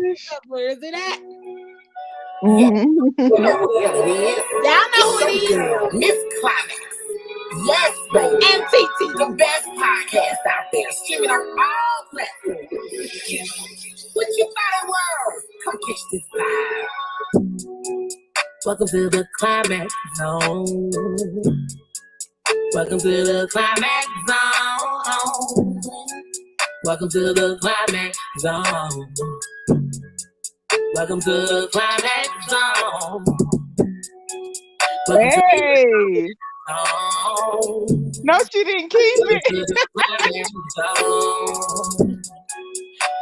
gosh. Where is it at? Mm-hmm. You know who the hell it is. Y'all know who it is. Girl, Miss Climax. Yes, baby. And TT. The best podcast out there. Streaming on all platforms. What you thought it was? Come catch this vibe. Welcome to the Climax Zone. Welcome to the Climax Zone. Welcome to the Climax Zone. Welcome to the Climax Zone. Hey. No, she didn't keep it.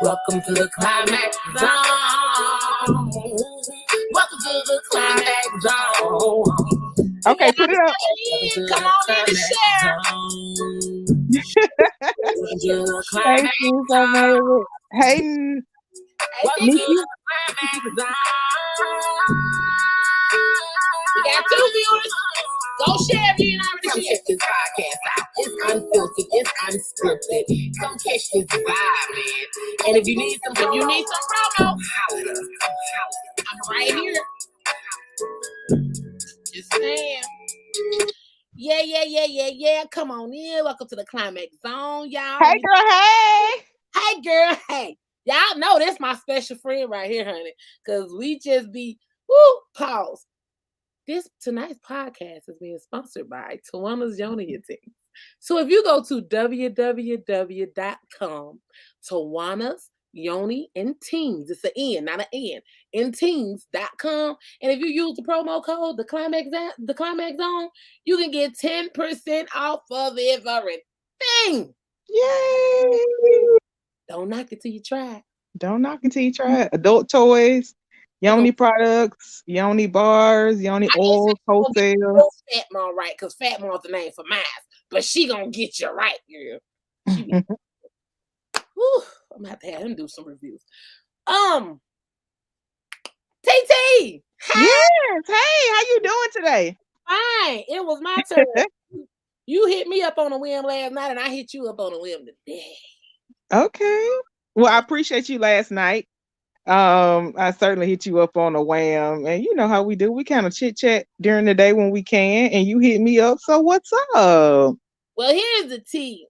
Welcome to the Climax Zone. Welcome to the Climax Zone. Okay, put it up. Come on in and share. Hey, she's so amazing. Hey, Nikki. We got 2 viewers. Go share if you ain't already shared. Check this podcast out. It's unfiltered. It's unscripted. Come catch this vibe, man. And if you need some promo, holler at us. I'm right here. Just saying. Yeah. Come on in. Welcome to the Climax Zone, y'all. Hey, girl. Hey. Hey, girl. Hey. Y'all know this my special friend right here, honey. Because we just be, pause. Tonight's podcast is being sponsored by Tawana's Yoni Team. So if you go to www.com, Tawana's Yoni and Teens, it's an N, not an N, in teens.com. And if you use the promo code, the Climax Zone, you can get 10% off of everything. Yay! Don't knock it till you try. Don't knock it till you try it. Adult toys, Yoni products, Yoni bars, Yoni oils, wholesale. Fat Mom right, because Fat Mom's the name for mine. But she gonna get you right, girl. I'm gonna have to have him do some reviews. TT! Hey. Yes, hey, how you doing today? Fine. It was my turn. You hit me up on a whim last night, and I hit you up on a whim today. Okay. Well, I appreciate you last night. I certainly hit you up on a wham, and you know how we do. We kind of chit chat during the day when we can, and you hit me up. So what's up? Well, here's the tea.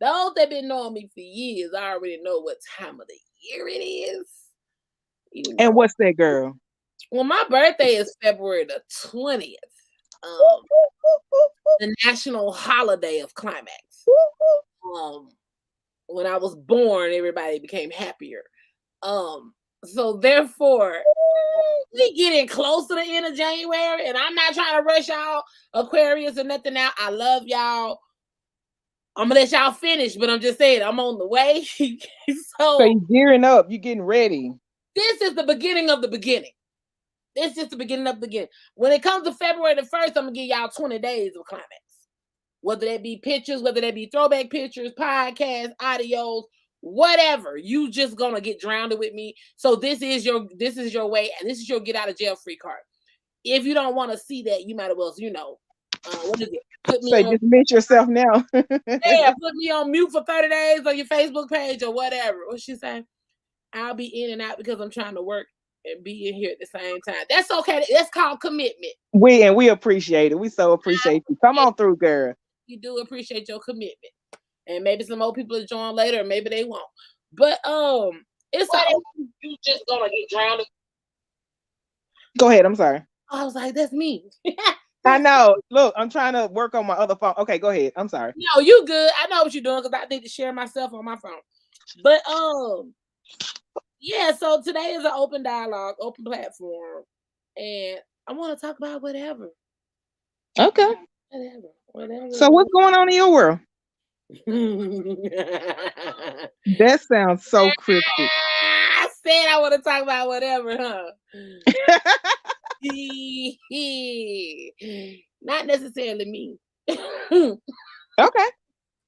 Those that been knowing me for years, I already know what time of the year it is. And what's that, girl? Well, my birthday is February the 20th. The national holiday of climax. When I was born, everybody became happier. So therefore, we getting close to the end of January, and I'm not trying to rush y'all Aquarius or nothing out. I love y'all. I'm gonna let y'all finish, but I'm just saying I'm on the way. So you're gearing up, you're getting ready. This is the beginning of the beginning. This is the beginning of the beginning. When it comes to February the 1st, I'm gonna give y'all 20 days of climax. Whether that be pictures, whether that be throwback pictures, podcasts, audios, whatever. You just gonna get drowned with me. So this is your way, and this is your get out of jail free card. If you don't want to see that, you might as well, what is it? Put me just mute yourself now. Yeah, put me on mute for 30 days on your Facebook page or whatever. What she say? I'll be in and out because I'm trying to work and be in here at the same time. That's okay. That's called commitment. We appreciate it. We so appreciate you. Come on through, girl. You do appreciate your commitment. And maybe some more people will join later, or maybe they won't. But it's you just gonna get drowned. Go ahead. I'm sorry. I was like, that's me. I know. Look, I'm trying to work on my other phone. Okay, go ahead. I'm sorry. No, you good. I know what you're doing because I need to share myself on my phone. But yeah. So today is an open dialogue, open platform, and I want to talk about whatever. Okay. Whatever. So what's going on in your world? That sounds so cryptic. I said I want to talk about whatever, huh? Not necessarily me. Okay.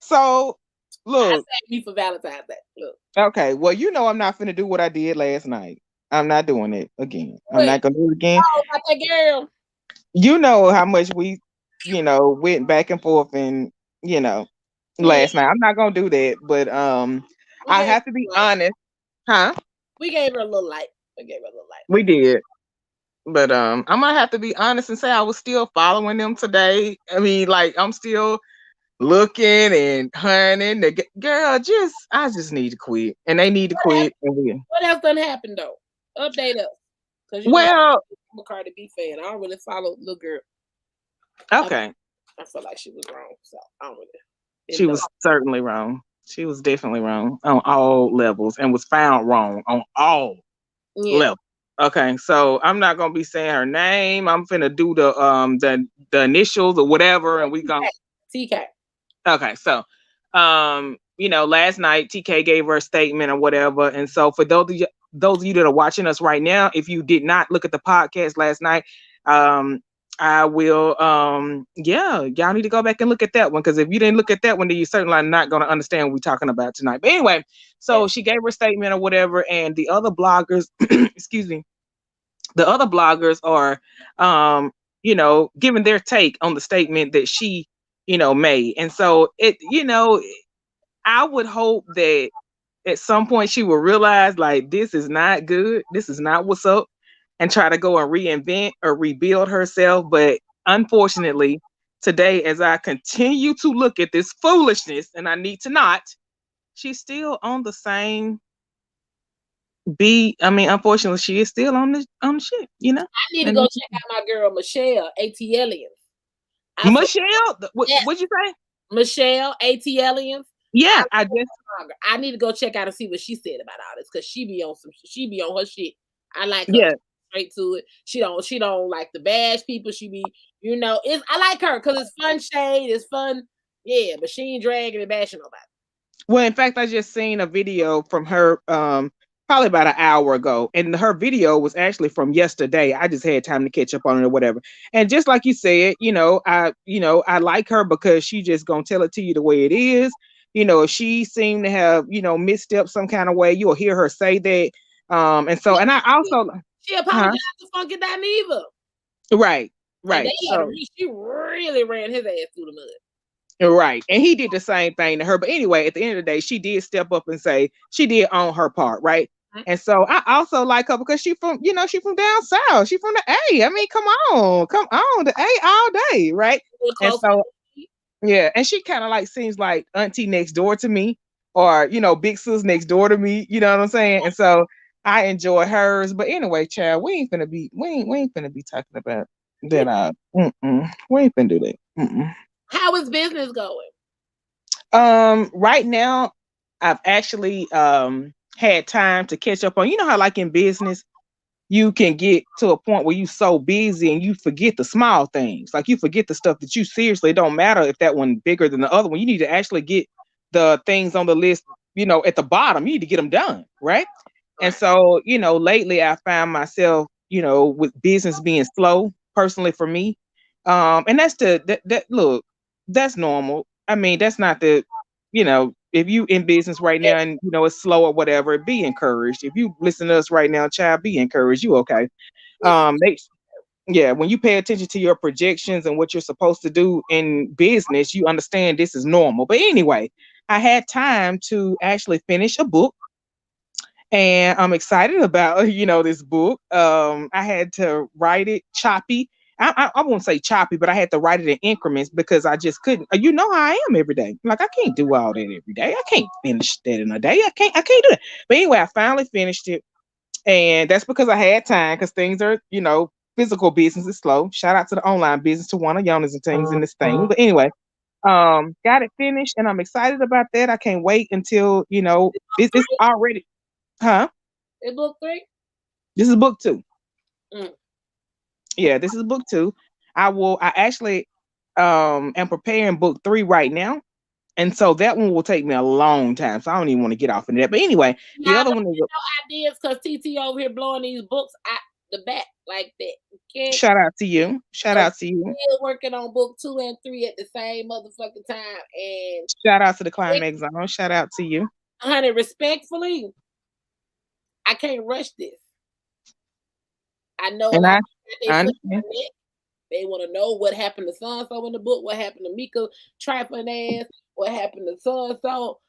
So look. I saved me for Valentine's Day. Look. Okay. Well, I'm not finna do what I did last night. I'm not doing it again. I'm not gonna do it again. Oh, about that girl. You know how much we, went back and forth and, last night. I'm not gonna do that, but I have to be honest. Huh? We gave her a little light. We gave her a little light. We did. But I'm gonna have to be honest and say I was still following them today. I mean, like I'm still looking and hunting. Girl, I just need to quit, and they need to quit. And What else done happened though? Update us, cause you know well, I'm a Cardi B fan. I don't really follow little girl. okay, I feel like she was wrong, so I don't really. she was certainly wrong. She was definitely wrong on all levels, and was found wrong on all levels. Okay, so I'm not gonna be saying her name. I'm finna do the initials or whatever, and we gonna TK. Okay, so last night TK gave her a statement or whatever. And so for those of you that are watching us right now, if you did not look at the podcast last night, I will y'all need to go back and look at that one, because if you didn't look at that one, then you certainly are not going to understand what we're talking about tonight. But anyway, so she gave her a statement or whatever, and the other bloggers, excuse me, the other bloggers are giving their take on the statement that she made. And so I would hope that at some point she will realize, like, this is not good, this is not what's up, and try to go and reinvent or rebuild herself. But unfortunately, today, as I continue to look at this foolishness, and I need to not, she's still on the same unfortunately, she is still on the shit, I need to go check out my girl Michelle ATLians. Michelle, what'd you say? Michelle ATLians. Yeah, I need to go check out and see what she said about all this, because she be on her shit. I like her. Yeah. Straight to it. She don't like the bash people. She be, I like her because it's fun shade, it's fun. Yeah, but she ain't dragging and bashing nobody. Well, in fact, I just seen a video from her probably about an hour ago, and her video was actually from yesterday. I just had time to catch up on it or whatever. And just like you said, I like her because she just gonna tell it to you the way it is. If she seemed to have, misstepped some kind of way, you'll hear her say that. And so, and I also she apologized to Funky Dineva. Right. She really ran his ass through the mud. Right. And he did the same thing to her. But anyway, at the end of the day, she did step up and say she did own her part, right? Mm-hmm. And so I also like her because she from down south. She from the A. I mean, come on, the A all day, right? And so yeah, and she kind of like seems like auntie next door to me, or big sis next door to me. You know what I'm saying? And so I enjoy hers. But anyway, child, we ain't finna be talking about that. We ain't finna do that. How is business going? Right now, I've actually had time to catch up on. How like in business, you can get to a point where you're so busy and you forget the small things. Like you forget the stuff that you seriously don't matter if that one bigger than the other one. You need to actually get the things on the list, at the bottom. You need to get them done, right? And so, lately I found myself, with business being slow personally for me. And that's look, that's normal. I mean, that's not if you in business right now and it's slow or whatever, be encouraged. If you listen to us right now, child, be encouraged. You okay? When you pay attention to your projections and what you're supposed to do in business, you understand this is normal. But anyway, I had time to actually finish a book, and I'm excited about this book. I had to write it choppy. I won't say choppy, but I had to write it in increments because I just couldn't. How I am every day. Like I can't do all that every day. I can't finish that in a day. I can't do that. But anyway, I finally finished it, and that's because I had time. Because things are, physical business is slow. Shout out to the online business, Towana, Jonas, and things in this thing. But anyway, got it finished, and I'm excited about that. I can't wait until it's already, huh? It's book 3. This is book 2. Yeah, this is book 2. I actually am preparing book 3 right now. And so that one will take me a long time. So I don't even want to get off into that. But anyway, the other one is no ideas because TT over here blowing these books out the back like that. Okay? Shout out to you. Still working on book 2 and 3 at the same motherfucking time. And shout out to the Climax Zone. Shout out to you. Honey, respectfully, I can't rush this. I know and they want to know what happened to so-and-so in the book, what happened to Mika trifling ass, what happened to so-and-so.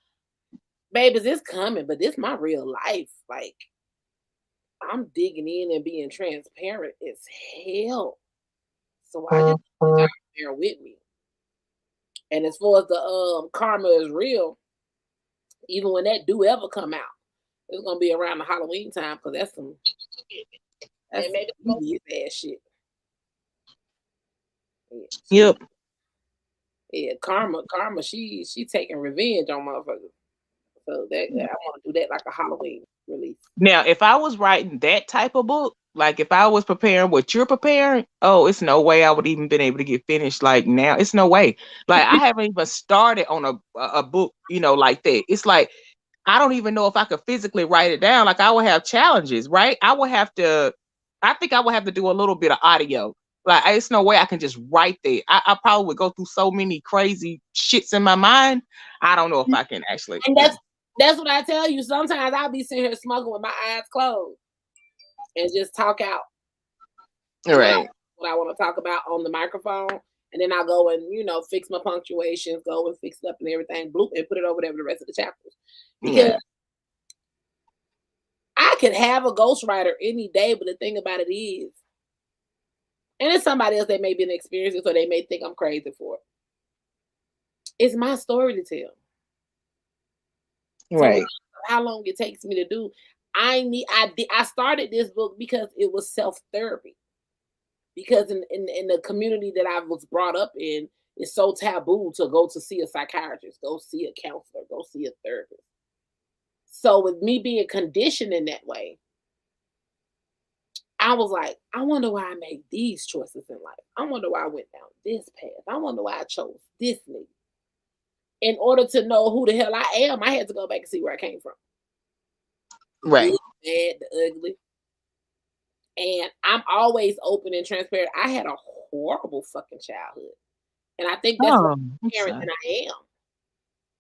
Babies, it's coming, but this is my real life. Like, I'm digging in and being transparent as hell. So I just want y'all to bear with me. And as far as the karma is real, even when that do ever come out, it's gonna be around the Halloween time because that's some devious ass shit. Yep. Yeah, karma, she taking revenge on motherfuckers. So that I want to do that like a Halloween release. Now, if I was writing that type of book, like if I was preparing what you're preparing, oh, it's no way I would even been able to get finished. Like now, it's no way. Like I haven't even started on a book, like that. It's like I don't even know if I could physically write it down. Like I would have challenges, right? I think I would have to do a little bit of audio. Like it's no way I can just write that. I probably would go through so many crazy shits in my mind. I don't know if I can actually. And that's what I tell you. Sometimes I'll be sitting here smoking with my eyes closed and just talk out. Right. What I want to talk about on the microphone. And then I'll go and, fix my punctuations, go and fix it up and everything, bloop, and put it over there for the rest of the chapters. Because I could have a ghostwriter any day, but the thing about it is, and it's somebody else that may be an experience, so they may think I'm crazy for it. It's my story to tell. Right. So how long it takes me to do, I started this book because it was self-therapy. Because in the community that I was brought up in, it's so taboo to go to see a psychiatrist, go see a counselor, go see a therapist. So with me being conditioned in that way, I was like, I wonder why I made these choices in life. I wonder why I went down this path. I wonder why I chose this nigga. In order to know who the hell I am, I had to go back and see where I came from. Right. The good, bad, the ugly. And I'm always open and transparent. I had a horrible fucking childhood. And I think that's what the parent that I am.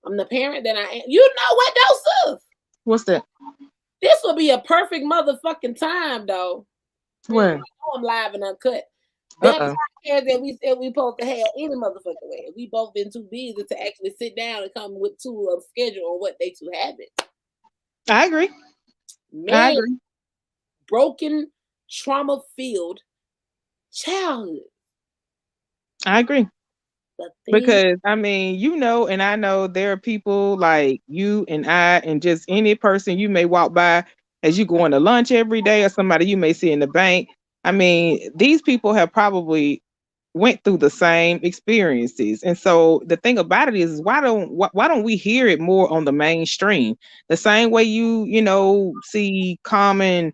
I'm the parent that I am. You know what, though, sis? What's that? This would be a perfect motherfucking time, though. What? I know I'm live and uncut. That podcast that we said we supposed to have any motherfucking way. We both been too busy to actually sit down and come with a schedule on what they two habits. I agree. Man, I agree. broken, trauma-filled childhood. I agree. Because I mean, and I know there are people like you and I and just any person you may walk by as you going to lunch every day or somebody you may see in the bank. I mean, these people have probably went through the same experiences. And so the thing about it is why don't we hear it more on the mainstream? The same way you see common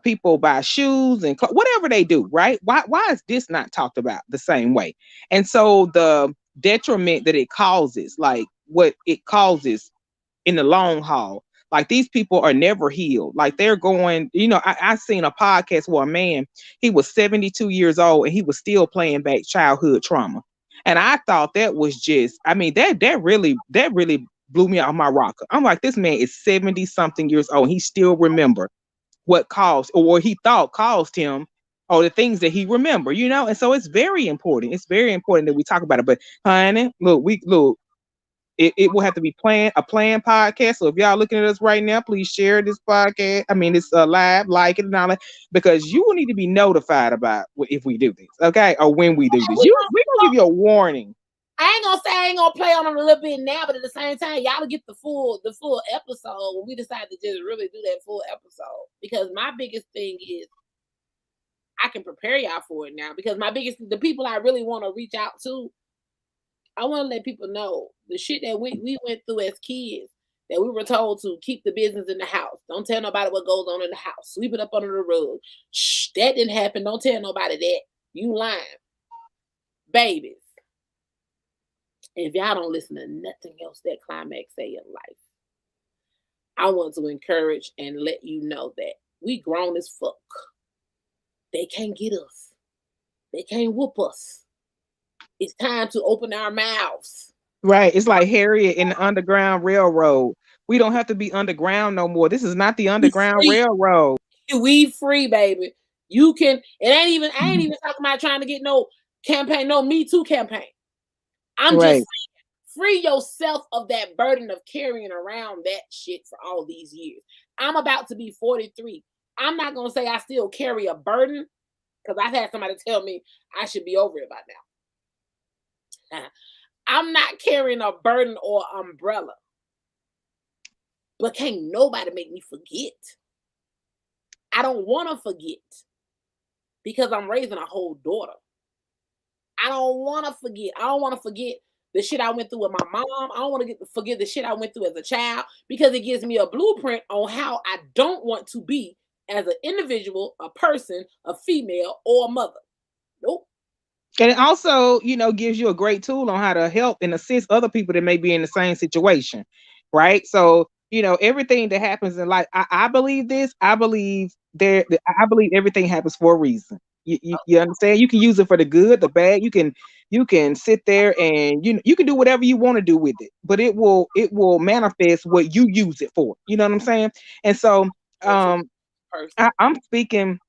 people buy shoes and whatever they do, right? Why is this not talked about the same way? And so the detriment that it causes, like what it causes in the long haul, like these people are never healed. Like they're going, I seen a podcast where a man, he was 72 years old and he was still playing back childhood trauma. And I thought that was just, I mean, that really blew me out of my rocker. I'm like, this man is 70 something years old. He still remember what caused or what he thought caused him or the things that he remember, and so it's very important. It's very important that we talk about it. But honey, look, it will have to be a planned podcast. So if y'all looking at us right now, please share this podcast. I mean, it's live, like it and all that, because you will need to be notified about if we do this, okay, or when we do this. We're gonna give you a warning. I ain't gonna say I ain't gonna play on them a little bit now, but at the same time, y'all will get the full episode when we decide to just really do that full episode. Because my biggest thing is I can prepare y'all for it now. Because the people I really want to reach out to, I want to let people know the shit that we went through as kids, that we were told to keep the business in the house. Don't tell nobody what goes on in the house. Sweep it up under the rug. Shh, that didn't happen. Don't tell nobody that. You lying. Babies. If y'all don't listen to nothing else that Climax say in life, I want to encourage and let you know that we grown as fuck. They can't get us. They can't whoop us. It's time to open our mouths. Right. It's like Harriet in the Underground Railroad. We don't have to be underground no more. This is not the Underground Railroad. We free, baby. You can. I ain't even talking about trying to get no campaign, no Me Too campaign. I'm just saying, free yourself of that burden of carrying around that shit for all these years. I'm about to be 43. I'm not gonna say I still carry a burden because I've had somebody tell me I should be over it by now. I'm not carrying a burden or umbrella, but can't nobody make me forget. I don't want to forget because I'm raising a whole daughter. I don't want to forget. I don't want to forget the shit I went through with my mom. I don't want to forget the shit I went through as a child because it gives me a blueprint on how I don't want to be as an individual, a person, a female, or a mother. Nope. And it also, gives you a great tool on how to help and assist other people that may be in the same situation, right? So, everything that happens in life, I believe this. I believe I believe everything happens for a reason. You understand? You can use it for the good, the bad. You can sit there and you can do whatever you want to do with it, but it will manifest what you use it for. You know what I'm saying? And so, I'm speaking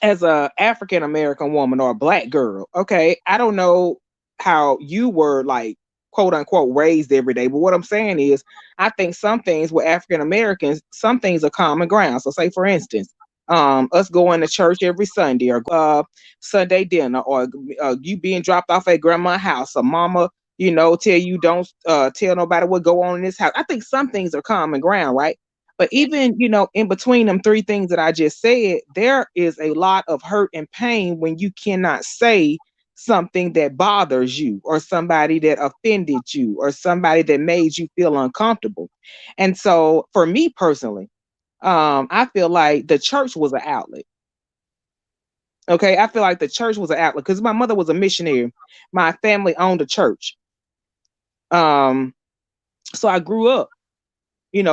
as a African American woman or a black girl. Okay, I don't know how you were, like, quote unquote raised every day, but what I'm saying is I think some things with African Americans, some things are common ground. So say for instance, us going to church every Sunday, or Sunday dinner, or you being dropped off at grandma's house, or mama, tell you don't tell nobody what go on in this house. I think some things are common ground, right? But even, in between them three things that I just said, there is a lot of hurt and pain when you cannot say something that bothers you, or somebody that offended you, or somebody that made you feel uncomfortable. And so for me personally, I feel like the church was an outlet. Okay. I feel like the church was an outlet because my mother was a missionary. My family owned a church. Um, so I grew up,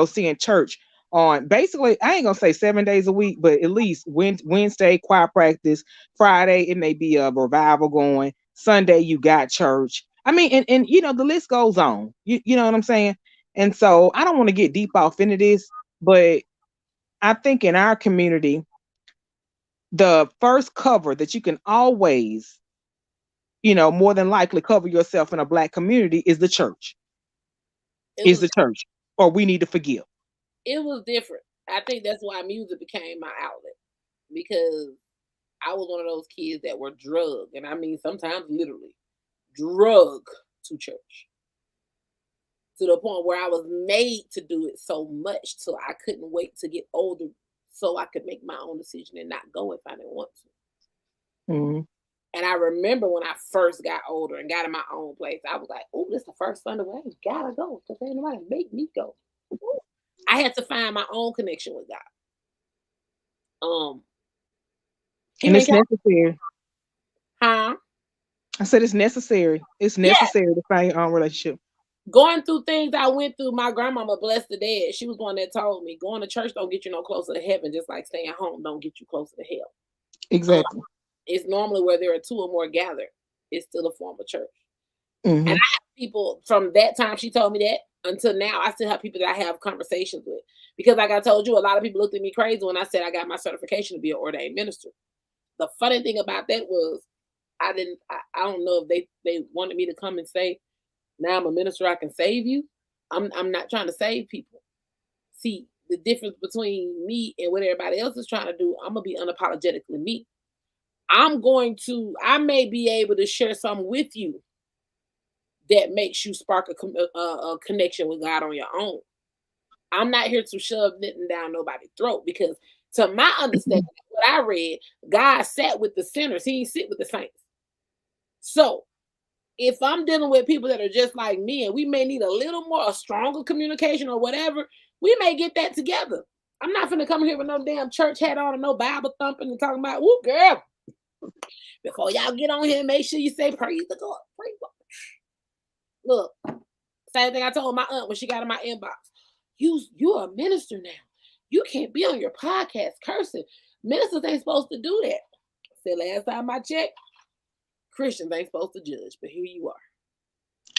seeing church on, basically, I ain't gonna say 7 days a week, but at least Wednesday choir practice, Friday it may be a revival going, Sunday you got church. I mean, and the list goes on. You know what I'm saying? And so I don't want to get deep off into this, but I think in our community, the first cover that you can always, more than likely cover yourself in a black community is the church. It Is was the church, or we need to forgive. it was different. I think that's why music became my outlet because I was one of those kids that were drugged, and I mean sometimes literally drugged to church to the point where I was made to do it so much till I couldn't wait to get older so I could make my own decision and not go if I didn't want to. Mm-hmm. And I remember when I first got older and got in my own place, I was like, "Oh, this is the first Sunday where I ain't gotta go because ain't nobody make me go." Ooh. I had to find my own connection with God. And Here in it's California, necessary. huh? I said it's necessary. It's Yeah, necessary to find your own relationship. going through things I went through. My grandmama, blessed the dead, she was one that told me, "Going to church don't get you no closer to heaven, just like staying home don't get you closer to hell." Exactly. It's normally where there are two or more gathered. It's still a form of church. And Mm-hmm. I have people from that time she told me that until now. I still have people that I have conversations with because, like I told you, a lot of people looked at me crazy when I said I got my certification to be an ordained minister. The funny thing about that was I didn't. I don't know if they wanted me to come and say, "Now I'm a minister, I can save you." I'm not trying to save people. See the difference between me and what everybody else is trying to do. I'm gonna be unapologetically me. I may be able to share something with you that makes you spark a connection with God on your own. I'm not here to shove nothing down nobody's throat because, to my understanding, what I read, God sat with the sinners. He didn't sit with the saints. So if I'm dealing with people that are just like me and we may need a little more, a stronger communication or whatever, we may get that together. I'm not going to come here with no damn church hat on and no Bible thumping and talking about, "Woo, girl." Before y'all get on here, make sure you say, "Praise the God. Praise God." Look, same thing I told my aunt when she got in my inbox. You're a minister now. You can't be on your podcast cursing. Ministers ain't supposed to do that. I said last time I checked, Christians ain't supposed to judge, but here you are.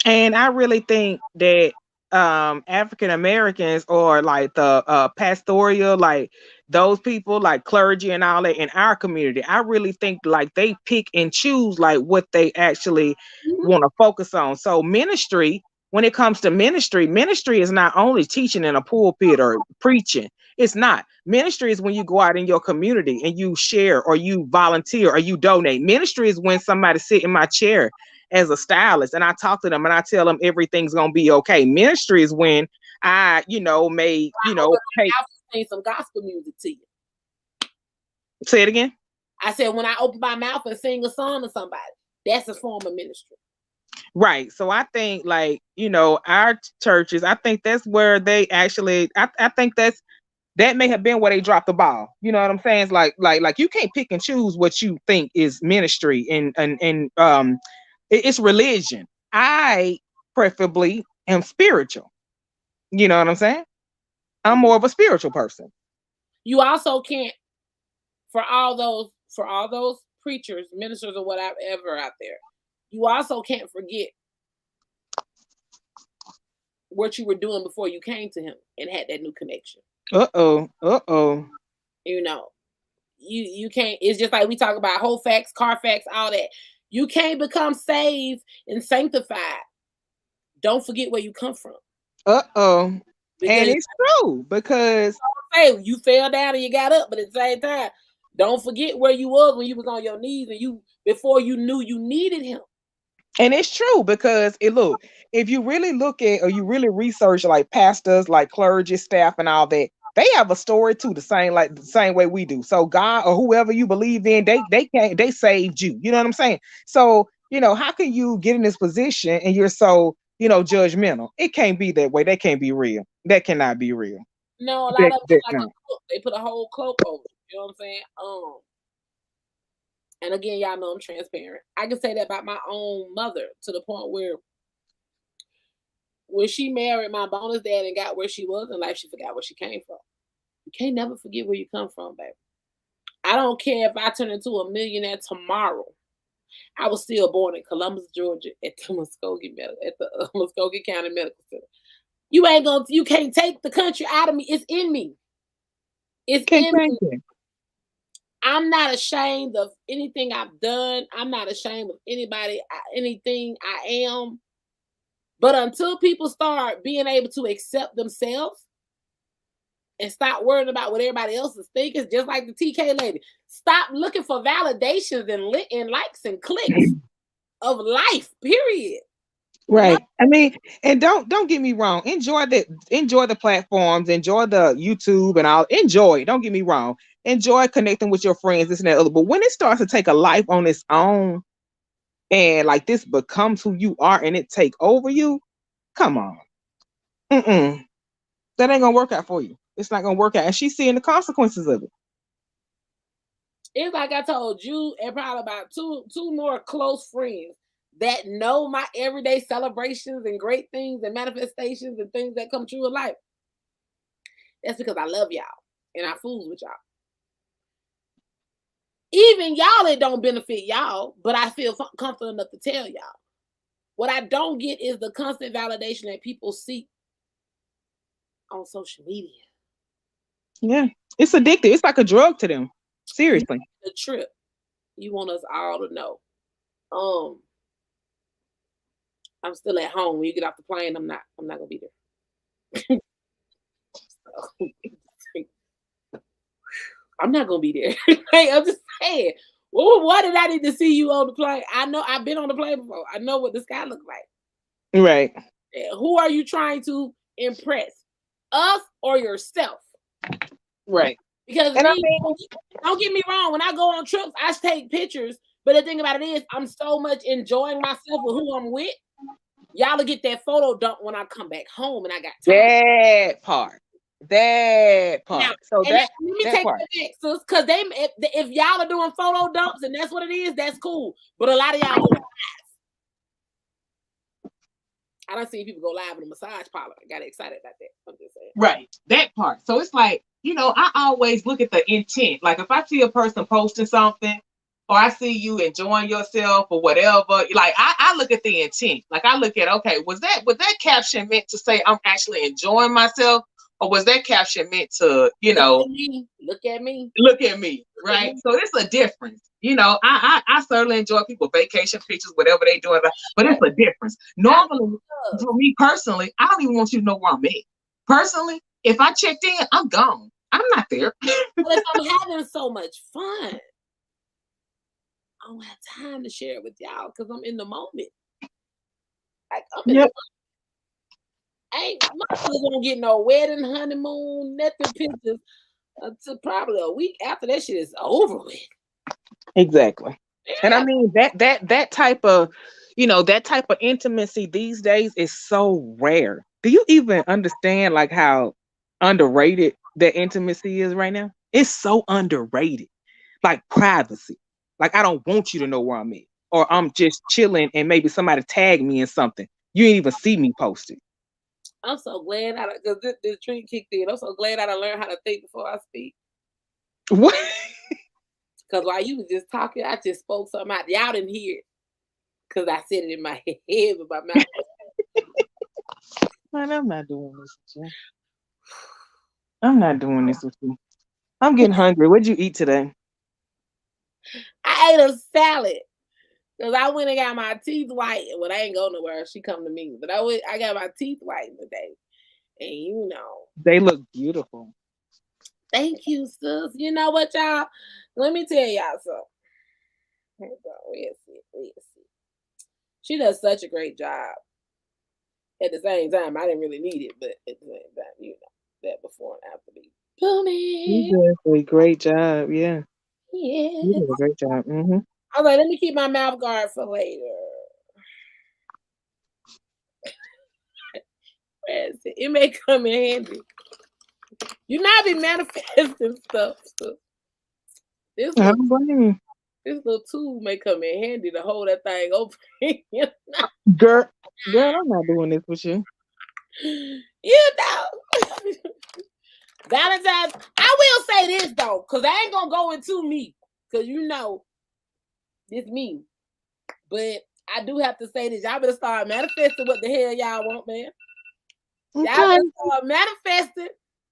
And I really think that African Americans, or like the pastoral, like those people, like clergy and all that in our community, I really think like they pick and choose like what they actually Mhm. want to focus on. So ministry when it comes to ministry, ministry is not only teaching in a pulpit or preaching. It's not. Ministry is when you go out in your community and you share or you volunteer or you donate. Ministry is when somebody sit in my chair as a stylist and I talk to them and I tell them everything's gonna be okay. Ministry is when I, may, pay. I'll sing some gospel music to you. Say it again. I said, when I open my mouth and sing a song to somebody, that's a form of ministry. Right. So I think like, our churches, I think that's where they actually, I think that may have been where they dropped the ball. You know what I'm saying? It's like you can't pick and choose what you think is ministry and it's religion. I preferably am spiritual. You know what I'm saying? I'm more of a spiritual person. You also can't, for all those preachers, ministers, or whatever out there, you also can't forget what you were doing before you came to him and had that new connection. You can't. It's just like we talk about whole facts, Carfax, all that. You can't become saved and sanctified. Don't forget where you come from. And it's true because you fell down and you got up, but at the same time, don't forget where you was when you was on your knees and before you knew you needed him. And it's true because if you really look at or you really research like pastors, like clergy, staff, and all that, they have a story too, the same way we do. So God or whoever you believe in, they saved you. You know what I'm saying? So, how can you get in this position and you're so, judgmental? It can't be that way. That can't be real. That cannot be real. No, a lot of them like a cloak. They put a whole cloak over it. You know what I'm saying? And again, y'all know I'm transparent. I can say that about my own mother to the point where when she married my bonus dad and got where she was in life, she forgot where she came from. You can't never forget where you come from, baby. I don't care if I turn into a millionaire tomorrow. I was still born in Columbus, Georgia, at the Muskogee County Medical Center. You can't take the country out of me. It's in me. It's in me. I'm not ashamed of anything I've done. I'm not ashamed of anything I am. But until people start being able to accept themselves and stop worrying about what everybody else is thinking, just like the TK lady, stop looking for validations and likes and clicks of life, period. Right. I mean, and don't get me wrong. Enjoy the platforms, enjoy the YouTube and all. Enjoy. Don't get me wrong. Enjoy connecting with your friends, this and that other. But when it starts to take a life on its own, and like this becomes who you are, and it take over you, come on, that ain't gonna work out for you. It's not gonna work out, and she's seeing the consequences of it. It's like I told you, and probably about two more close friends that know my everyday celebrations and great things and manifestations and things that come true in life. That's because I love y'all and I fools with y'all. Even y'all, it don't benefit y'all, but I feel comfortable enough to tell y'all. What I don't get is the constant validation that people seek on social media. Yeah, it's addictive. It's like a drug to them. Seriously. The trip. You want us all to know. I'm still at home. When you get off the plane, I'm not gonna be there. I'm not gonna be there. Like, I'm just saying. Well, why did I need to see you on the plane? I know I've been on the plane before. I know what the sky looks like. Right. Who are you trying to impress? Us or yourself? Right. Because don't get me wrong, when I go on trips, I take pictures. But the thing about it is, I'm so much enjoying myself with who I'm with. Y'all will get that photo dump when I come back home and I got time. That part. Now, so let me take that back, sis, because if y'all are doing photo dumps and that's what it is, that's cool. But a lot of y'all go live. I don't see people go live in a massage parlor. I got excited about that. I'm just saying. Right, that part. So it's like, I always look at the intent. Like if I see a person posting something, or I see you enjoying yourself or whatever, like I look at the intent. Like I look at, okay, was that caption meant to say I'm actually enjoying myself? or was that caption meant to, Look at me. look at me, Look at right? me. So it's a difference. I certainly enjoy people vacation pictures, whatever they doing, but it's a difference. I Normally, love. for me personally, I don't even want you to know where I'm at. Personally, if I checked in, I'm gone. I'm not there. But if I'm having so much fun, I don't have time to share it with y'all because I'm in the moment. Like I'm in Yep. the ain't motherfuckers won't get no wedding, honeymoon, nothing pictures until probably a week after that shit is over with. Exactly. And I Yeah. mean that type of that type of intimacy these days is so rare. Do you even understand like how underrated that intimacy is right now? It's so underrated. Like privacy. Like I don't want you to know where I'm at. Or I'm just chilling and maybe somebody tag me in something. You ain't even see me post it. I'm so glad because this drink kicked in. I'm so glad I learned how to think before I speak. What? Because while you was just talking, I just spoke something out. Y'all didn't hear it. Because I said it in my head with my mouth. Man, I'm not doing this with you. I'm not doing this with you. I'm getting hungry. What'd you eat today? I ate a salad. Because I went and got my teeth white. Well, I ain't go nowhere. She come to me. But I got my teeth white today. And They look beautiful. thank you, sis. You know what, y'all? Let me tell y'all something. Hold on. We'll see. She does such a great job. At the same time, I didn't really need it, but at the same time, that before and after me. You Booming. did a great job. Yeah. You Yeah. did a great job. Hmm. I was like, let me keep my mouth guard for later. It may come in handy. You not be manifesting stuff. So this I little don't blame you. this little tool may come in handy to hold that thing open. Girl, I'm not doing this with you. you know. Valentine's. I will say this though, because I ain't gonna go into me, because it's me. But I do have to say this. Y'all better start manifesting what the hell y'all want, man. Y'all Okay. better start manifesting.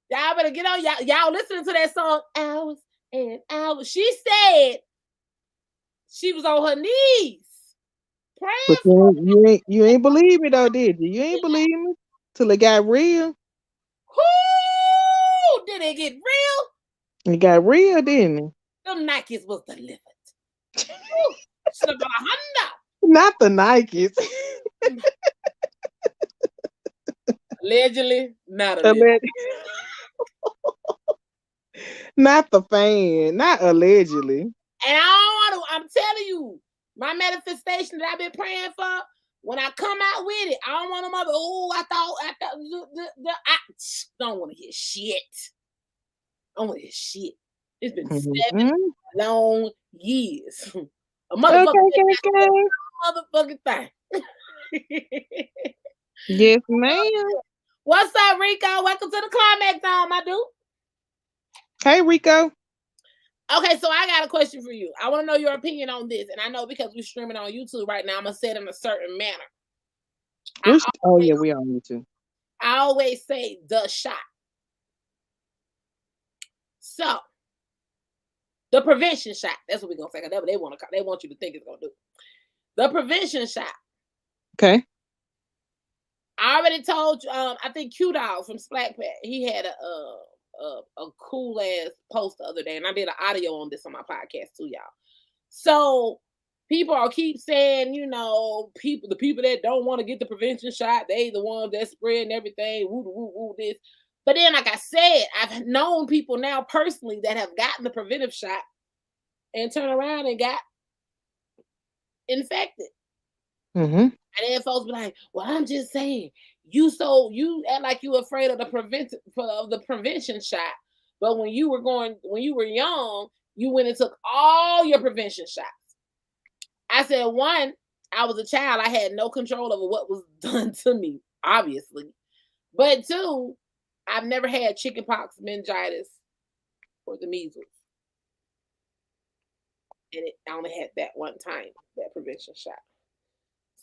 Y'all better get on. Y'all listening to that song hours and hours. She said she was on her knees But praying for you ain't believe me though, did you? You ain't believe me till it got real. who did it get real? It got real, didn't it? Them Nikes was delivered. Woo, should have been Not the Nikes. $100. Allegedly, not allegedly. Alleg- Not the fan. Not allegedly. And I don't want to. I'm telling you, my manifestation that I've been praying for. When I come out with it, I don't want them other. Oh, I thought. I don't want to hear shit. I don't want to hear shit. It's been 7 Mhm. long years. A Okay, motherfucker okay, okay. motherfucking thing. Yes, ma'am. What's up, Rico? Welcome to the climax zone, my dude. Hey, Rico. Okay, so I got a question for you. I want to know your opinion on this. And I know because we're streaming on YouTube right now, I'm going to say it in a certain manner. Oh yeah, we on YouTube. I always say the shot. So, the prevention shot. That's what we're going to say. That's what they want you to think it's going to do. The prevention shot. Okay. I already told you. I think Q Dog from Splack Pack, he had a cool ass post the other day, and I did an audio on this on my podcast too, y'all. So people keep saying, the people that don't want to get the prevention shot, they the ones that spreading everything. Woo woo woo this. But then, like I said, I've known people now personally that have gotten the preventive shot and turn around and got infected. Mm-hmm. And then folks be like, "Well, I'm just saying, you act like you afraid of the prevention shot, but when you were young, you went and took all your prevention shots." I said, one, I was a child, I had no control over what was done to me, obviously. But two, I've never had chickenpox, meningitis, or the measles, and I only had that one time, that prevention shot.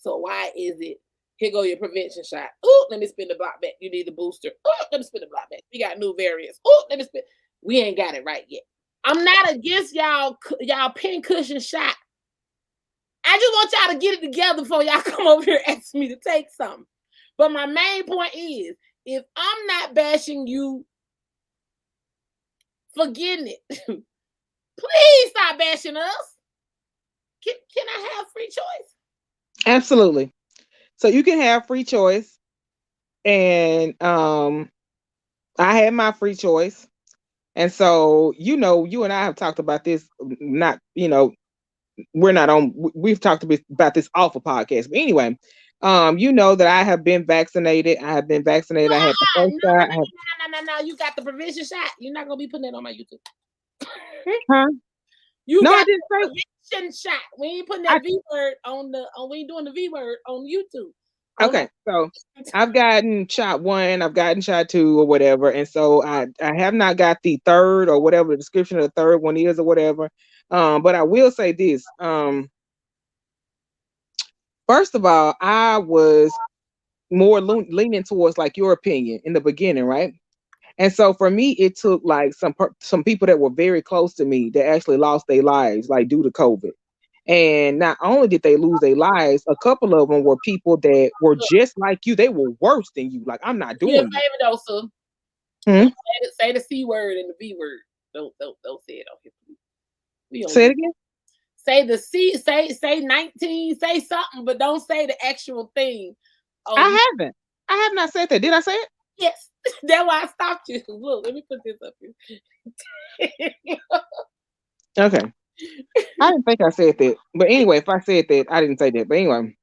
So why is it Here go your prevention shot. Oh, let me spin the block back. You need the booster. Oh, let me spin the block back. We got new variants. Oh, let me spin. We ain't got it right yet. I'm not against y'all pincushion shot. I just want y'all to get it together before y'all come over here asking me to take something. But my main point is, if I'm not bashing you for getting it, please stop bashing us. Can I have free choice? Absolutely. So you can have free choice. And I had my free choice. And so, you know, you and I have talked about this, not, you know, we're not on, we've talked about this off a podcast. But anyway, you know that I have been vaccinated. I have been vaccinated. I had the first shot. No. You got the prevention shot. You're not going to be putting that on my YouTube. Huh? You No, I got didn't the say. prevention shot. We ain't putting that V word we ain't doing the V word on YouTube. Okay, so I've gotten shot 1, I've gotten shot 2 or whatever, and so I have not got the third or whatever the description of the third one is or whatever. But I will say this. First of all, I was more leaning towards like your opinion in the beginning, right? And so for me, it took like some people that were very close to me that actually lost their lives like due to COVID. And not only did they lose their lives, a couple of them were people that were just like you. They were worse than you. Like, I'm not Do me a doing it. favor though, sir. Hmm? Say the C word and the V word. Don't say it on here. Say it again. Say the C, say 19, say something, but don't say the actual thing. I haven't. I have not said that. Did I say it? Yes. That's why I stopped you. Look, let me put this up here. Okay. I didn't think I said that. But anyway, if I said that, I didn't say that. But anyway,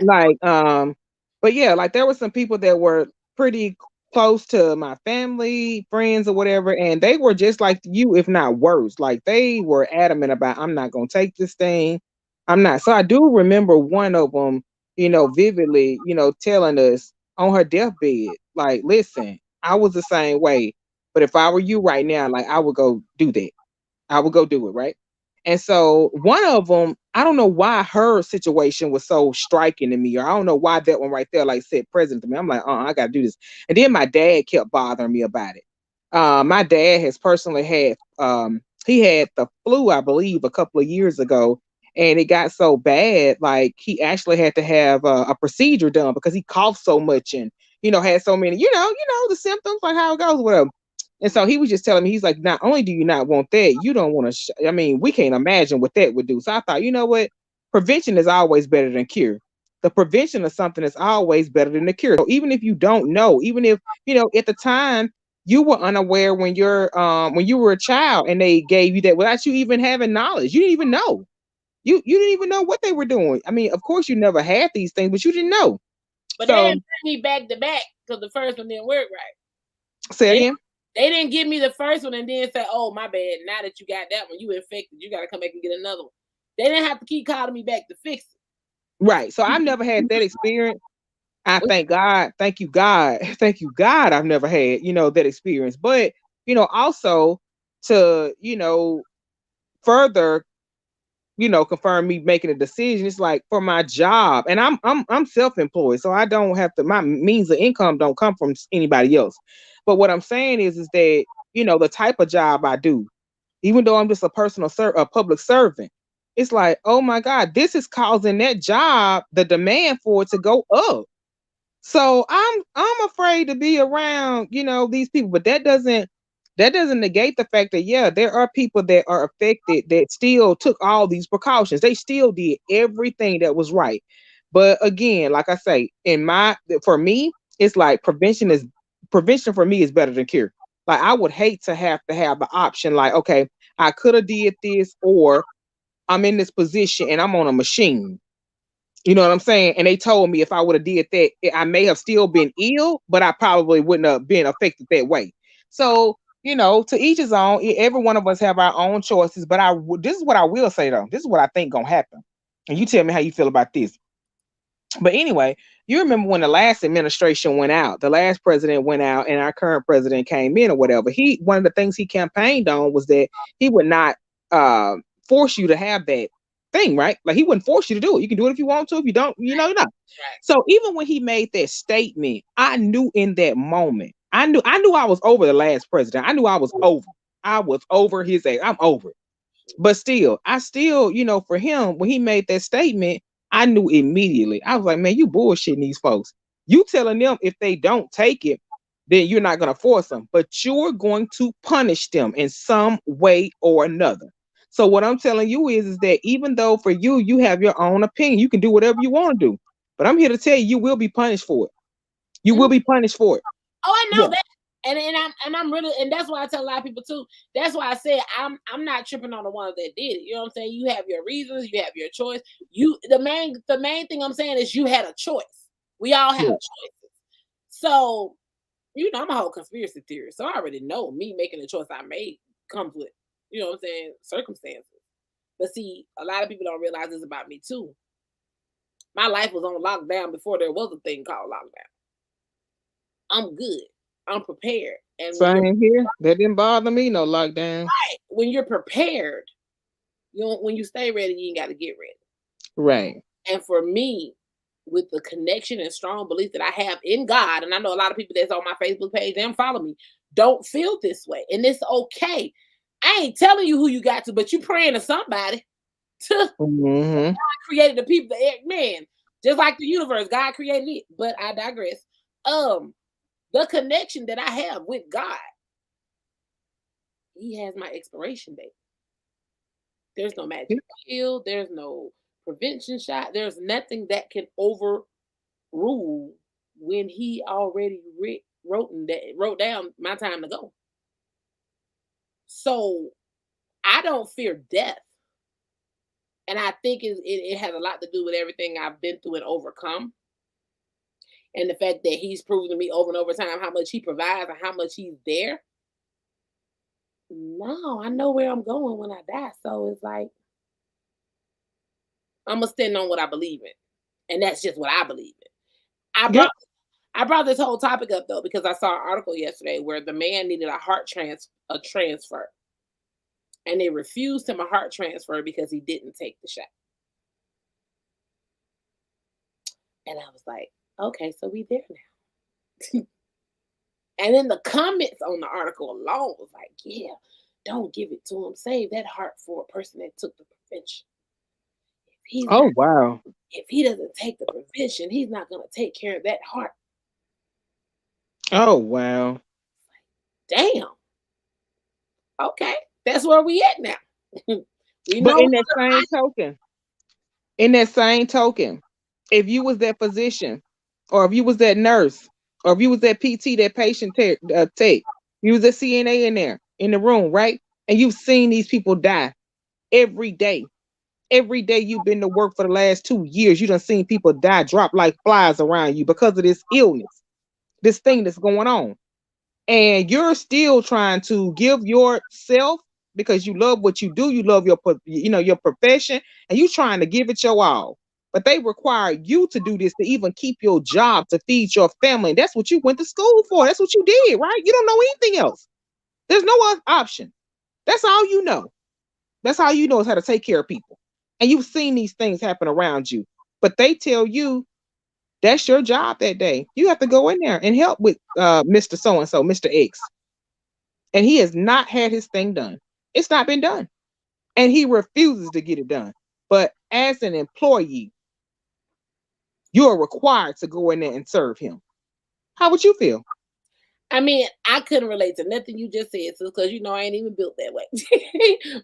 like, but yeah, like there were some people that were pretty close to my family, friends, or whatever, and they were just like you, if not worse. Like they were adamant about, I'm not gonna take this thing. I'm not. So I do remember one of them, you know, vividly, you know, telling us on her deathbed, like, listen, I was the same way, but if I were you right now, like I would go do that. I would go do it, right? And so one of them, I don't know why her situation was so striking to me, or I don't know why that one right there like said present to me. I'm like, I gotta do this. And then my dad kept bothering me about it. My dad has personally had he had the flu, I believe, a couple of years ago, and it got so bad, like he actually had to have a procedure done because he coughed so much and had so many, the symptoms, like how it goes, whatever. And so he was just telling me, he's like, not only do you not want that, you don't want to, I mean, we can't imagine what that would do. So I thought, you know what? Prevention is always better than cure. The prevention of something is always better than the cure. So even if you don't know, even if, at the time you were unaware when you were a child and they gave you that without you even having knowledge, you didn't even know. You didn't even know what they were doing. I mean, of course you never had these things, but you didn't know. But so, they didn't bring me back to back because the first one didn't work right. Say again? They didn't give me the first one and then say, oh, my bad. Now that you got that one, you infected. You got to come back and get another one. They didn't have to keep calling me back to fix it. Right. So I've never had that experience. I thank God. Thank you, God. Thank you, God. I've never had, that experience. But, also to, further, confirm me making a decision. It's like for my job, and I'm self-employed, so I don't have to. My means of income don't come from anybody else. But what I'm saying is that the type of job I do, even though I'm just a public servant, it's like, oh my God, this is causing that job, the demand for it to go up. So I'm afraid to be around, these people, but that doesn't negate the fact that there are people that are affected that still took all these precautions. They still did everything that was right. But again, like I say, for me, it's like prevention for me is better than cure. Like I would hate to have the option like, okay, I could have did this, or I'm in this position and I'm on a machine. You know what I'm saying? And they told me if I would have did that, I may have still been ill, but I probably wouldn't have been affected that way. So, to each his own. Every one of us have our own choices. But this is what I will say though. This is what I think gonna happen. And you tell me how you feel about this. But anyway, you remember when the last administration went out, the last president went out, and our current president came in or whatever. One of the things he campaigned on was that he would not force you to have that thing, right? Like he wouldn't force you to do it. You can do it if you want to. If you don't, you're not. Right. So even when he made that statement, I knew in that moment, I knew I was over the last president. I knew I was over. I was over his age. I'm over it. But still, for him, when he made that statement, I knew immediately. I was like, man, you bullshitting these folks. You telling them if they don't take it, then you're not going to force them, but you're going to punish them in some way or another. So what I'm telling you is that even though for you, you have your own opinion, you can do whatever you want to do. But I'm here to tell you, you will be punished for it. You will be punished for it. Oh, I know Yeah. that. And I'm really, and that's why I tell a lot of people too. That's why I said I'm not tripping on the ones that did it. You know what I'm saying? You have your reasons, you have your choice. The main thing I'm saying is you had a choice. We all have Yeah. choices. So, I'm a whole conspiracy theorist. So I already know me making the choice I made comes with, what I'm saying, circumstances. But see, a lot of people don't realize this about me too. My life was on lockdown before there was a thing called lockdown. I'm good. I'm prepared. And Same here. That didn't bother me, no lockdown. when you're prepared, when you stay ready, you ain't got to get ready. Right. And for me, with the connection and strong belief that I have in God, and I know a lot of people that's on my Facebook page and follow me don't feel this way, and it's okay. I ain't telling you who you got to, but you praying to somebody. Mm-hmm. God created the people, man, just like the universe, God created it. But I digress. The connection that I have with God, He has my expiration date. There's no magic pill. There's no prevention shot. There's nothing that can overrule when He already wrote down my time to go. So I don't fear death, and I think it has a lot to do with everything I've been through and overcome, and the fact that He's proven to me over and over time how much He provides and how much He's there. No, I know where I'm going when I die. So it's like I'm gonna stand on what I believe in, and that's just what I believe in. I Yep. brought I brought this whole topic up though because I saw an article yesterday where the man needed a transfer, and they refused him a heart transfer because he didn't take the shot. And I was like, okay, so we there now. And then the comments on the article alone was like, yeah, don't give it to him. Save that heart for a person that took the prevention. Oh wow. If he doesn't take the prevention, he's not going to take care of that heart. Oh wow. Damn. Okay, that's where we at now. We But know. in that same token, if you was that physician, or if you was that nurse, or if you was that PT, that patient tech, you was a CNA in there in the room, right? And you've seen these people die every day. Every day you've been to work for the last 2 years, you done seen people die, drop like flies around you because of this illness, this thing that's going on. And you're still trying to give yourself, because you love what you do, you love your profession, and you trying to give it your all. But they require you to do this to even keep your job, to feed your family. And that's what you went to school for. That's what you did, right? You don't know anything else. There's no other option. That's all you know. That's all you know is how to take care of people. And you've seen these things happen around you. But they tell you that's your job that day. You have to go in there and help with Mr. So and so, Mr. X. And he has not had his thing done. It's not been done. And he refuses to get it done. But as an employee, you are required to go in there and serve him. How would you feel? I mean, I couldn't relate to nothing you just said, because I ain't even built that way.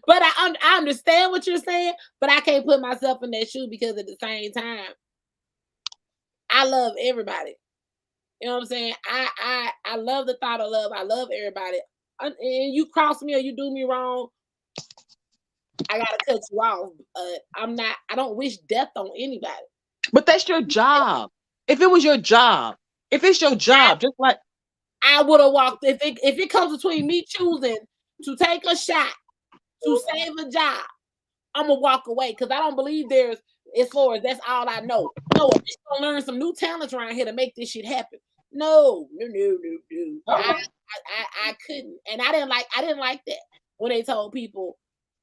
But I understand what you're saying, but I can't put myself in that shoe because at the same time, I love everybody. You know what I'm saying? I love the thought of love. I love everybody. And you cross me or you do me wrong, I gotta cut you off. I don't wish death on anybody. But that's your job. If it was your job, if it's your job, just like I would have walked. If it comes between me choosing to take a shot to save a job, I'm gonna walk away because I don't believe there's, as far as that's all I know. No, I'm just gonna learn some new talents around here to make this shit happen. No. I couldn't, and I didn't like that when they told people,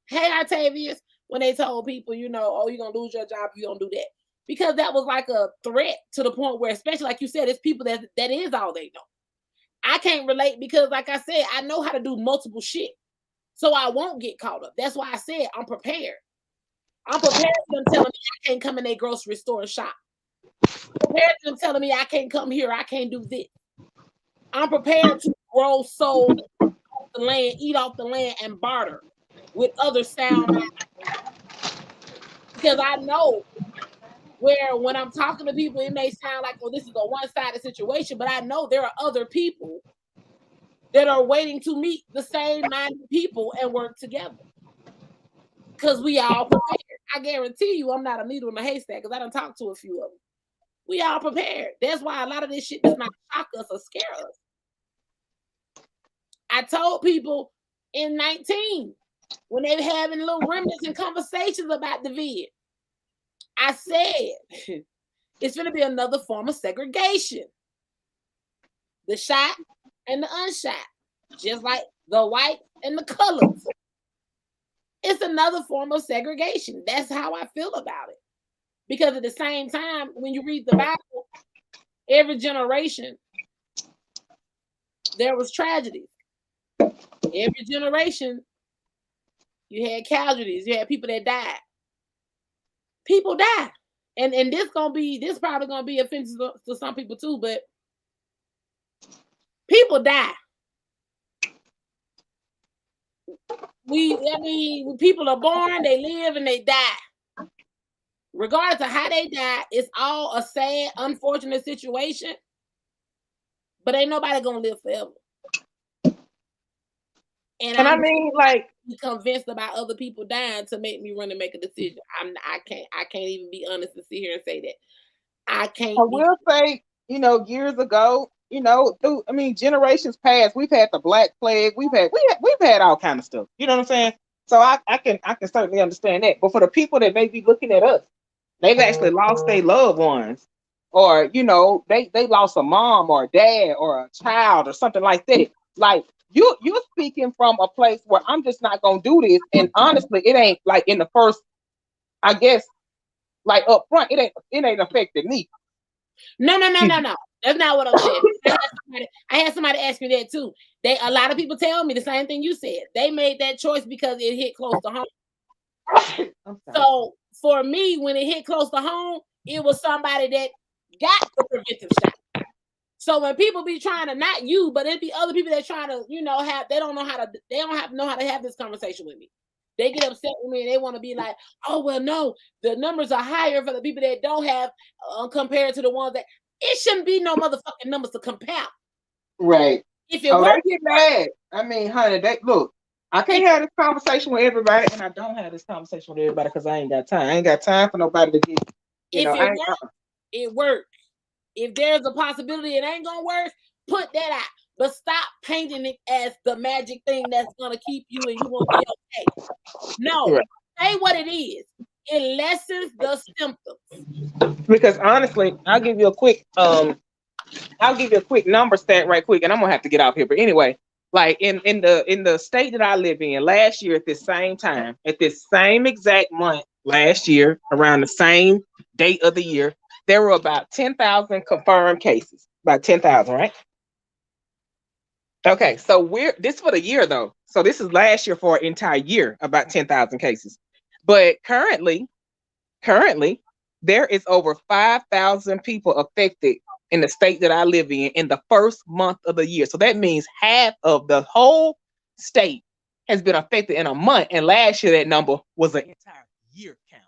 "Hey, Octavius, when they told people, you know, oh, you're gonna lose your job if you don't do that. Because that was like a threat to the point where, especially like you said, it's people that is all they know. I can't relate because, like I said, I know how to do multiple shit. So I won't get caught up. That's why I said I'm prepared. I'm prepared for them telling me I can't come in a grocery store and shop. I'm prepared for them telling me I can't come here, I can't do this. I'm prepared to grow soul off the land, eat off the land, and barter with other sound minds. Because I know where when I'm talking to people, it may sound like, oh, this is a one-sided situation, but I know there are other people that are waiting to meet the same minded people and work together. Because we all prepared. I guarantee you I'm not a needle in a haystack because I done talked to a few of them. We all prepared. That's why a lot of this shit does not shock us or scare us. I told people in 19, when they were having little remnants and conversations about the vid, I said, it's going to be another form of segregation. The shot and the unshot, just like the white and the colors. It's another form of segregation. That's how I feel about it. Because at the same time, when you read the Bible, every generation, there was tragedies. Every generation, you had casualties. You had people that died. People die. And this probably gonna be offensive to some people too, but people die. When people are born, they live and they die. Regardless of how they die, it's all a sad, unfortunate situation. But ain't nobody gonna live forever. And I mean, like, be convinced about other people dying to make me run and make a decision. I can't even be honest and sit here and say that. I can't. I will say, you know, years ago, you know, generations past, we've had the Black Plague, we've had all kind of stuff. You know what I'm saying? So I can certainly understand that. But for the people that may be looking at us, they've actually lost their loved ones, or you know, they lost a mom or a dad or a child or something like that. Like you're speaking from a place where I'm just not gonna do this. And honestly, it ain't like in the first, I guess, like up front, it ain't affected me. No. That's not what I'm saying. I had somebody ask me that too. A lot of people tell me the same thing you said. They made that choice because it hit close to home. So for me, when it hit close to home, it was somebody that got the preventive shot. So when people be trying to, not you, but it'd be other people that trying to, you know, they don't know how to have this conversation with me. They get upset with me and they want to be like, oh, well, no, the numbers are higher for the people that don't have compared to the ones that, it shouldn't be no motherfucking numbers to compare. Right. If it works, they get mad. I mean, honey, look, I can't have this conversation with everybody, and I don't have this conversation with everybody because I ain't got time. I ain't got time for nobody to get, it works. If there's a possibility it ain't gonna work, put that out. But stop painting it as the magic thing that's gonna keep you and you won't be okay. No, right. Say what it is. It lessens the symptoms. Because honestly, I'll give you a quick number stat right quick, and I'm gonna have to get out here. But anyway, like in the state that I live in, last year at this same time, at this same exact month last year, around the same date of the year, there were about 10,000 confirmed cases. About 10,000, right? Okay, so this for the year though. So this is last year for an entire year, about 10,000 cases. But currently, there is over 5,000 people affected in the state that I live in the first month of the year. So that means half of the whole state has been affected in a month. And last year that number was an entire year count.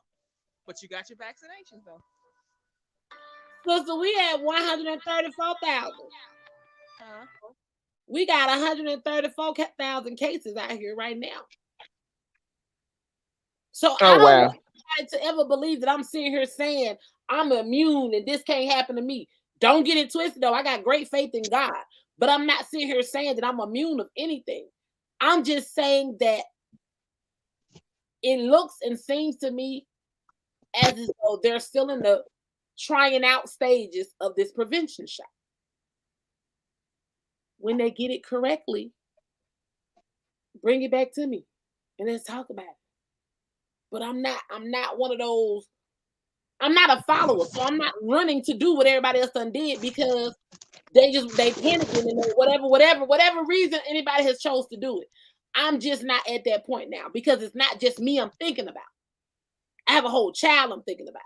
But you got your vaccinations though. So we had 134,000. We got 134,000 cases out here right now. So I don't want to ever believe that I'm sitting here saying I'm immune and this can't happen to me. Don't get it twisted though. I got great faith in God, but I'm not sitting here saying that I'm immune of anything. I'm just saying that it looks and seems to me as though they're still in the trying out stages of this prevention shot. When they get it correctly, bring it back to me and let's talk about it. but I'm not one of those. I'm not a follower, so I'm not running to do what everybody else done did because they panicking and whatever reason anybody has chose to do it. I'm just not at that point now because it's not just me I'm thinking about. I have a whole child I'm thinking about.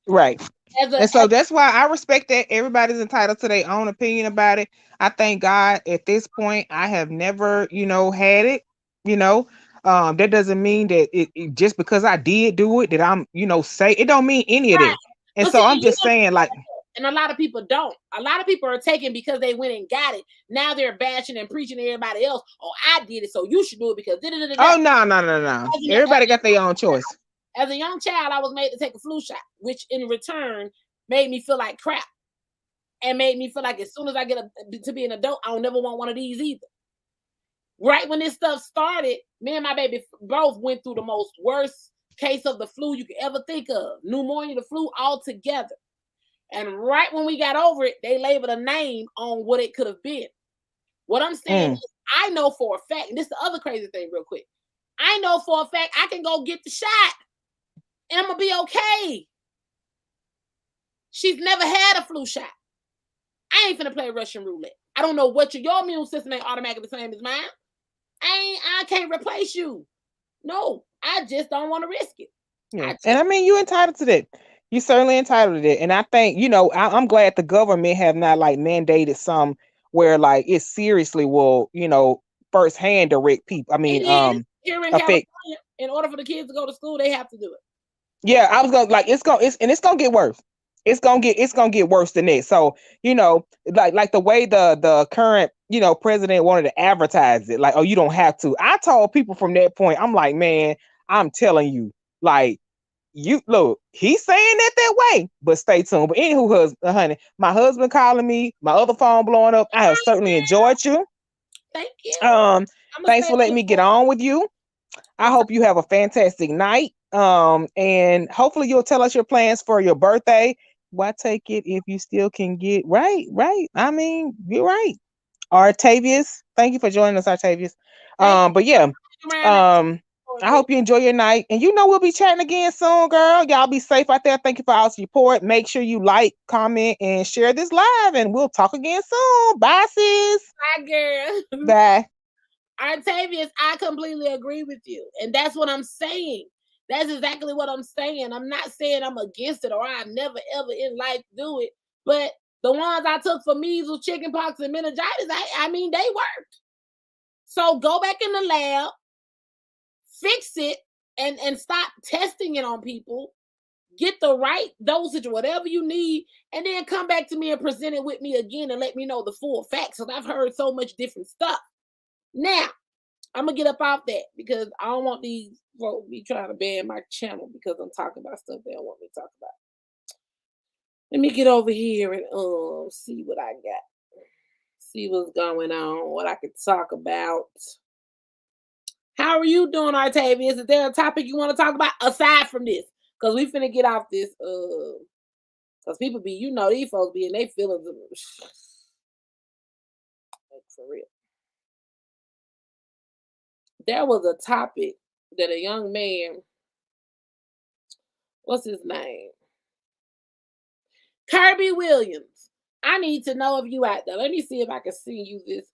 Right. And so As that's why I respect that everybody's entitled to their own opinion about it. I thank God at this point I have never, had it, you know. That doesn't mean that just because I did do it that I'm, say it don't mean any of right. that. And But so see, I'm just saying like and a lot of people don't. A lot of people are taking because they went and got it. Now they're bashing and preaching to everybody else. Oh, I did it, so you should do it because oh no, no, no, no. Everybody got their own choice. As a young child, I was made to take a flu shot, which in return made me feel like crap and made me feel like as soon as I get to be an adult, I don't never want one of these either. Right when this stuff started, me and my baby both went through the most worst case of the flu you could ever think of. Pneumonia, the flu, all together. And right when we got over it, they labeled a name on what it could have been. What I'm saying is, I know for a fact, and this is the other crazy thing, real quick. I know for a fact I can go get the shot and I'm gonna be okay. She's never had a flu shot. I ain't finna play Russian roulette. I don't know what your immune system ain't automatically the same as mine. I can't replace you. No, I just don't want to risk it. Yeah. And I mean, you entitled to that. You certainly entitled to it. And I think, I'm glad the government have not like mandated some where like it seriously will, firsthand direct people. I It mean, is here in affect. California. In order for the kids to go to school, they have to do it. Yeah, I was gonna like it's gonna get worse. It's gonna get worse than that. So, like the way the current, president wanted to advertise it, like, oh, you don't have to. I told people from that point, I'm like, man, I'm telling you, like, you look, he's saying that way, but stay tuned. But anywho, honey, my husband calling me, my other phone blowing up. I have certainly enjoyed you. Thank you. Thanks for letting me get on with you. I hope you have a fantastic night. And hopefully you'll tell us your plans for your birthday. Why take it if you still can get right? I mean, you're right. Artavius, thank you for joining us, Artavius. But yeah, I hope you enjoy your night. And we'll be chatting again soon, girl. Y'all be safe out there. Thank you for all your support. Make sure you like, comment, and share this live. And we'll talk again soon. Bye, sis. Bye, girl. Bye. Artavius, I completely agree with you. And that's what I'm saying. That's exactly what I'm saying. I'm not saying I'm against it or I never ever in life do it. But the ones I took for measles, chickenpox, and meningitis, I mean, they worked. So go back in the lab, fix it, and stop testing it on people. Get the right dosage or whatever you need, and then come back to me and present it with me again and let me know the full facts. Because I've heard so much different stuff. Now, I'm gonna get up off that because I don't want these folks be trying to ban my channel because I'm talking about stuff they don't want me to talk about. Let me get over here and see what I got. See what's going on, what I can talk about. How are you doing, Artavius? Is there a topic you want to talk about aside from this? Because we finna get off this because people be, these folks be in their feelings for real. There was a topic that a young man, what's his name? Kirby Williams. I need to know if you out there. Let me see if I can send you this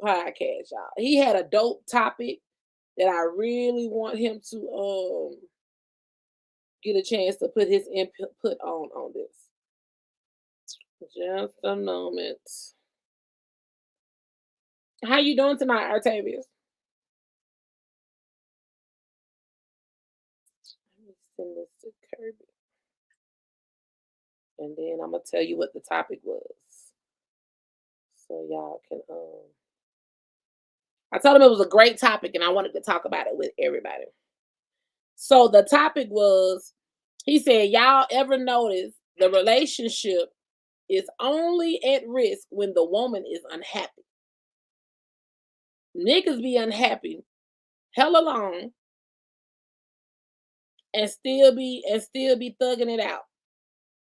podcast, y'all. He had a dope topic that I really want him to get a chance to put his input on this. Just a moment. How you doing tonight, Artavius? Let me send this to Kirby. And then I'm gonna tell you what the topic was. So y'all can I told him it was a great topic and I wanted to talk about it with everybody. So the topic was, he said, y'all ever notice the relationship is only at risk when the woman is unhappy? Niggas be unhappy hella long and still be thugging it out.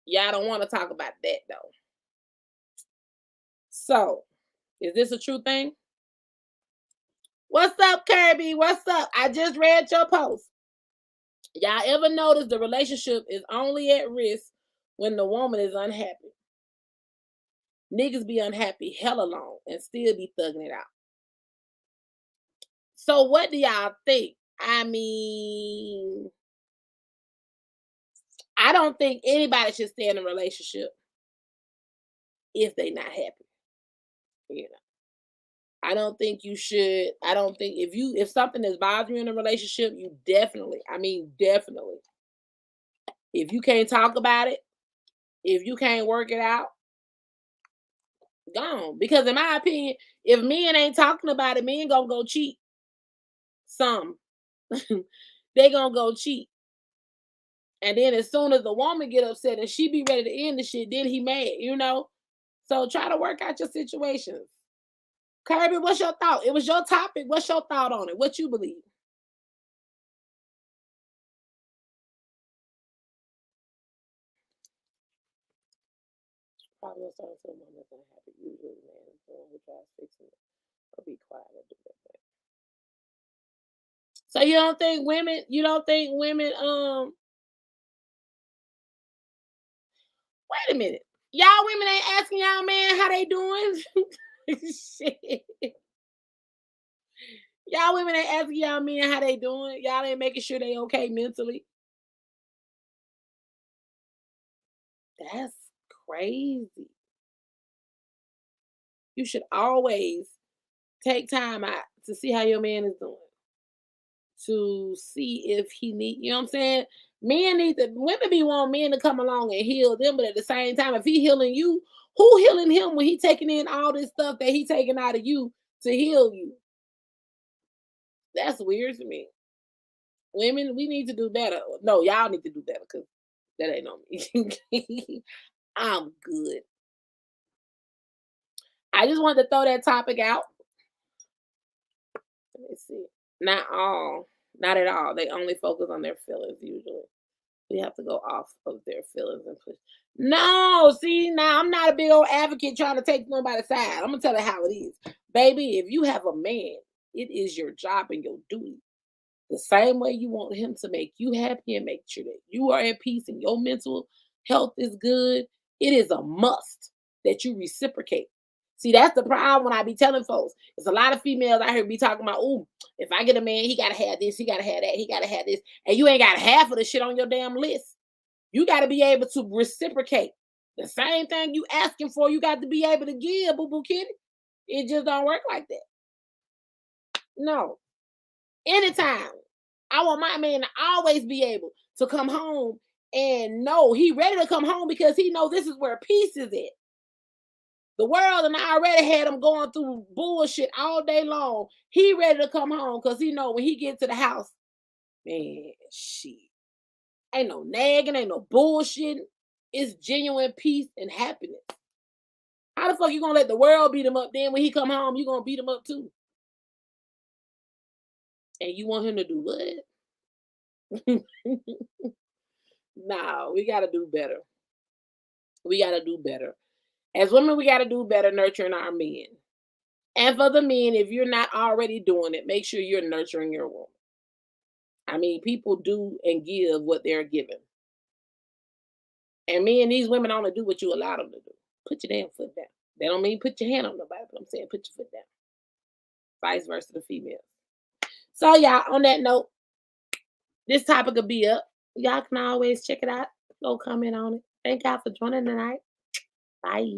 Y'all don't want to talk about that though. So, is this a true thing? What's up, Kirby? What's up? I just read your post. Y'all ever notice the relationship is only at risk when the woman is unhappy? Niggas be unhappy hella long and still be thugging it out. So what do y'all think? I mean, I don't think anybody should stay in a relationship if they not happy. You know, I don't think you should. I don't think if something is bothering you in a relationship, you definitely, I mean definitely, if you can't talk about it, if you can't work it out, gone. Because in my opinion, if men ain't talking about it, men gonna go cheat. Some they gonna go cheat. And then as soon as the woman get upset and she be ready to end the shit, then he mad, you know? So try to work out your situations. Kirby, what's your thought? It was your topic. What's your thought on it? What you believe? Probably start someone that's unhappy. Usually, man, someone who tries fixing it. Or be quiet and do that. So you don't think women, wait a minute. Y'all women ain't asking y'all man how they doing? Shit. Y'all women ain't asking y'all men how they doing. Y'all ain't making sure they okay mentally. That's crazy. You should always take time out to see how your man is doing. To see if he need, you know what I'm saying? Women be wanting men to come along and heal them, but at the same time, if he healing you, who healing him when he taking in all this stuff that he taking out of you to heal you? That's weird to me. Women, we need to do better. No, y'all need to do better because that ain't on me. I'm good. I just wanted to throw that topic out. Let me see. Not at all. They only focus on their feelings usually. We have to go off of their feelings and push. No, see, now I'm not a big old advocate trying to take nobody's side. I'm gonna tell you how it is. Baby, if you have a man, it is your job and your duty. The same way you want him to make you happy and make sure that you are at peace and your mental health is good, it is a must that you reciprocate. See, that's the problem when I be telling folks. There's a lot of females I hear be talking about, oh, if I get a man, he gotta have this, he gotta have that, he gotta have this. And you ain't got half of the shit on your damn list. You gotta be able to reciprocate. The same thing you asking for, you got to be able to give, boo-boo kitty. It just don't work like that. No. Anytime. I want my man to always be able to come home and know he ready to come home because he know this is where peace is at. The world and I already had him going through bullshit all day long. He ready to come home because he know when he get to the house, man, shit. Ain't no nagging, ain't no bullshit. It's genuine peace and happiness. How the fuck you gonna let the world beat him up? Then when he come home, you gonna beat him up too. And you want him to do what? No, we gotta do better. We gotta do better. As women, we gotta do better nurturing our men. And for the men, if you're not already doing it, make sure you're nurturing your woman. I mean, people do and give what they're given. And me and these women only do what you allow them to do. Put your damn foot down. That don't mean put your hand on nobody, but I'm saying put your foot down. Vice versa, the female. So, y'all, on that note, this topic will be up. Y'all can always check it out. Go comment on it. Thank y'all for joining tonight. Bye.